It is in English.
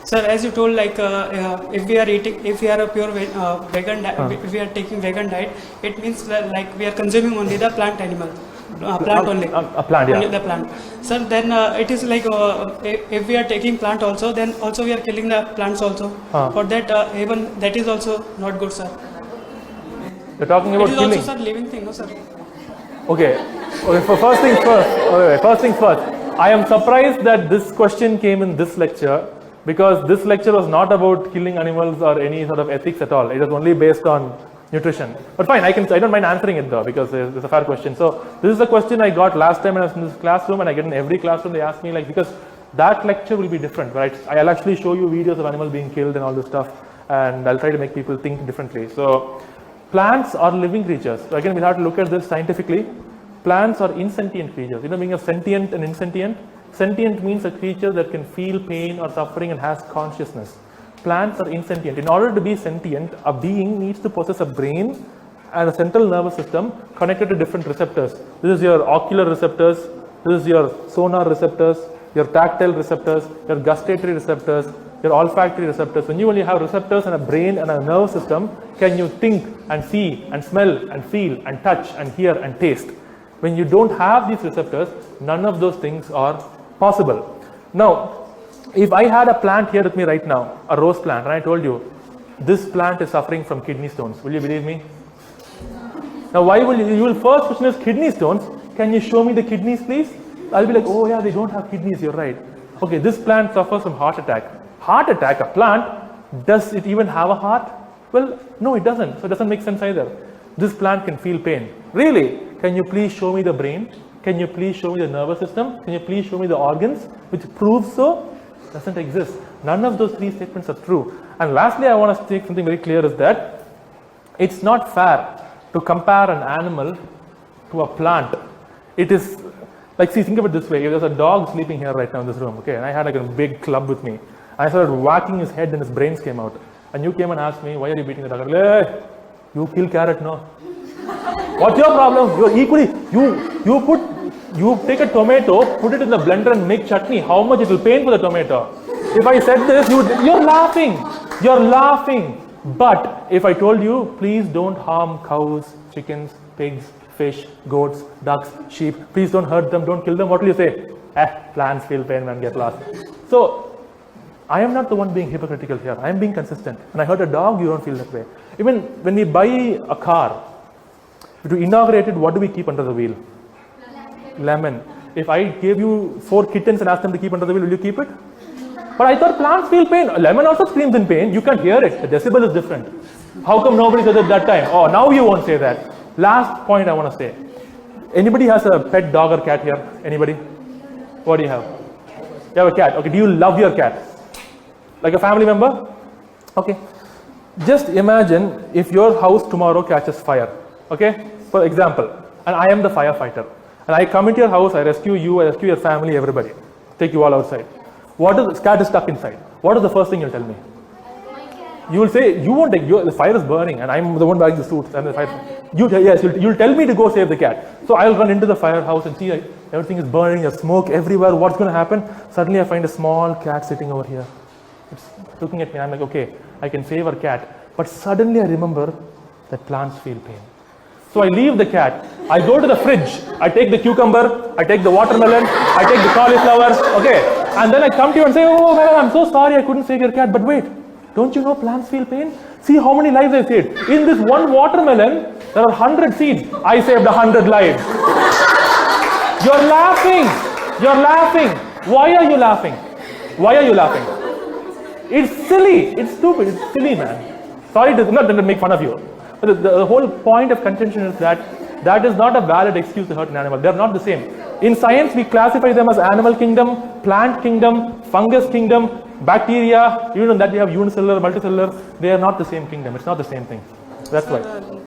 Sir, as you told, like if we are eating, if we are a pure vegan, if we are taking vegan diet, it means that, like we are consuming only the plant animal, plant only. A plant, yeah. Only the plant. Sir, then it is like if we are taking plant also, then also we are killing the plants also. For that, even that is also not good, sir. You're talking about killing. It is also, sir, living thing, no, sir. Okay. For first things first. Okay, first things first. I am surprised that this question came in this lecture, because this lecture was not about killing animals or any sort of ethics at all. It was only based on nutrition. But fine, I don't mind answering it though, because it's a fair question. So this is a question I got last time when I was in this classroom, and I get in every classroom. They ask me, like, because that lecture will be different, right? I'll actually show you videos of animals being killed and all this stuff, and I'll try to make people think differently. So plants are living creatures. So again, we'll have to look at this scientifically. Plants are insentient creatures. You know, being a sentient and insentient. Sentient means a creature that can feel pain or suffering and has consciousness. Plants are insentient. In order to be sentient, a being needs to possess a brain and a central nervous system connected to different receptors. This is your ocular receptors, this is your sonar receptors, your tactile receptors, your gustatory receptors, your olfactory receptors. When you only have receptors and a brain and a nervous system, can you think and see and smell and feel and touch and hear and taste? When you don't have these receptors, none of those things are possible. Now, if I had a plant here with me right now, a rose plant, and I told you, this plant is suffering from kidney stones, will you believe me? Now, why will you will first question is kidney stones. Can you show me the kidneys, please? I'll be like, oh yeah, they don't have kidneys, you're right. Okay, this plant suffers from heart attack. Heart attack, a plant, does it even have a heart? Well, no, it doesn't. So it doesn't make sense either. This plant can feel pain. Really? Can you please show me the brain? Can you please show me the nervous system? Can you please show me the organs? Which proves so? Doesn't exist. None of those three statements are true. And lastly, I want to take something very clear is that it's not fair to compare an animal to a plant. It is like, see, think of it this way. There's a dog sleeping here right now in this room, okay? And I had like a big club with me. I started whacking his head and his brains came out. And you came and asked me, why are you beating the dog? I'm like, hey, you kill carrot, no? What's your problem? You're equally, you take a tomato, put it in the blender and make chutney. How much it will pain for the tomato? If I said this, you're laughing. You're laughing. But if I told you, please don't harm cows, chickens, pigs, fish, goats, ducks, sheep. Please don't hurt them, don't kill them. What will you say? Plants feel pain and get lost. So, I am not the one being hypocritical here. I am being consistent. When I hurt a dog, you don't feel that way. Even when we buy a car, to inaugurate it, what do we keep under the wheel? Lemon. If I gave you 4 kittens and asked them to keep under the wheel, will you keep it? But I thought plants feel pain. Lemon also screams in pain. You can't hear it. The decibel is different. How come nobody said it that time? Oh, now you won't say that. Last point I want to say. Anybody has a pet dog or cat here? Anybody? What do you have? You have a cat. Okay, do you love your cat? Like a family member? Okay. Just imagine if your house tomorrow catches fire. Okay? For example, and I am the firefighter. And I come into your house, I rescue you, I rescue your family, everybody. Take you all outside. This cat is stuck inside. What is the first thing you'll tell me? You will say, you won't take, the fire is burning and I'm the one wearing the suit. And the fire, you'll tell me to go save the cat. So I'll run into the firehouse and see everything is burning, there's smoke everywhere. What's going to happen? Suddenly I find a small cat sitting over here. It's looking at me. I'm like, okay, I can save our cat. But suddenly I remember that plants feel pain. So I leave the cat, I go to the fridge, I take the cucumber, I take the watermelon, I take the cauliflower, okay, and then I come to you and say, oh man, I'm so sorry I couldn't save your cat, but wait, don't you know plants feel pain? See how many lives I saved. In this one watermelon, there are 100 seeds, I saved 100 lives. You're laughing. Why are you laughing? Why are you laughing? It's silly, it's stupid, it's silly, man. Sorry, it's not to make fun of you. But the whole point of contention is that is not a valid excuse to hurt an animal. They are not the same. In science, we classify them as animal kingdom, plant kingdom, fungus kingdom, bacteria. Even that we have unicellular, multicellular. They are not the same kingdom. It's not the same thing. That's why.